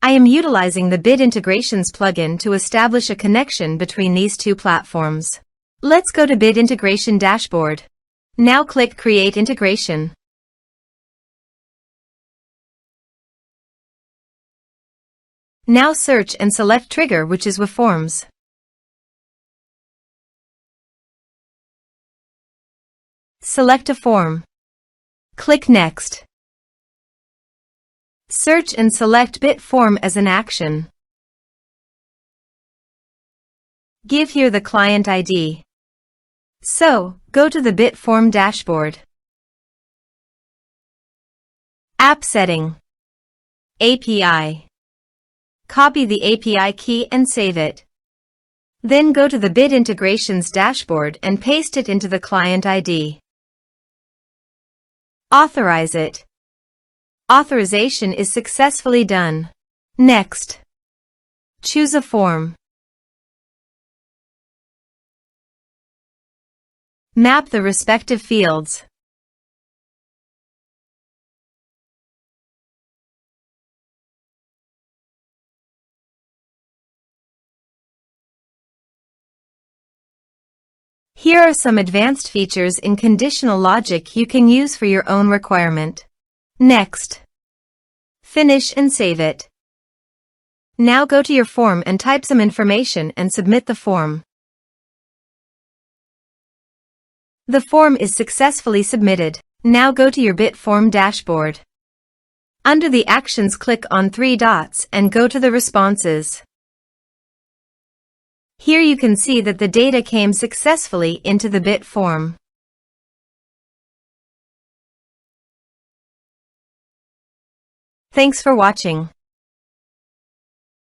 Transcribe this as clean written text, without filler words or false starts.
I am utilizing the Bit Integrations plugin to establish a connection between these two platforms. Let's go to Bit Integration Dashboard. Now click Create Integration. Now search and select Trigger, which is weForms. Select a form. Click Next. Search and select Bit Form as an action. Give here the client ID. So, go to the Bit Form dashboard. App Setting. API. Copy the API key and save it. Then go to the Bit Integrations dashboard and paste it into the client ID. Authorize it. Authorization is successfully done. Next. Choose a form. Map the respective fields. Here are some advanced features in conditional logic you can use for your own requirement. Next. Finish and save it. Now go to your form and type some information and submit the form. The form is successfully submitted. Now go to your Bit Form dashboard. Under the Actions, click on 3 dots and go to the Responses. Here you can see that the data came successfully into the Bit Form. Thanks for watching.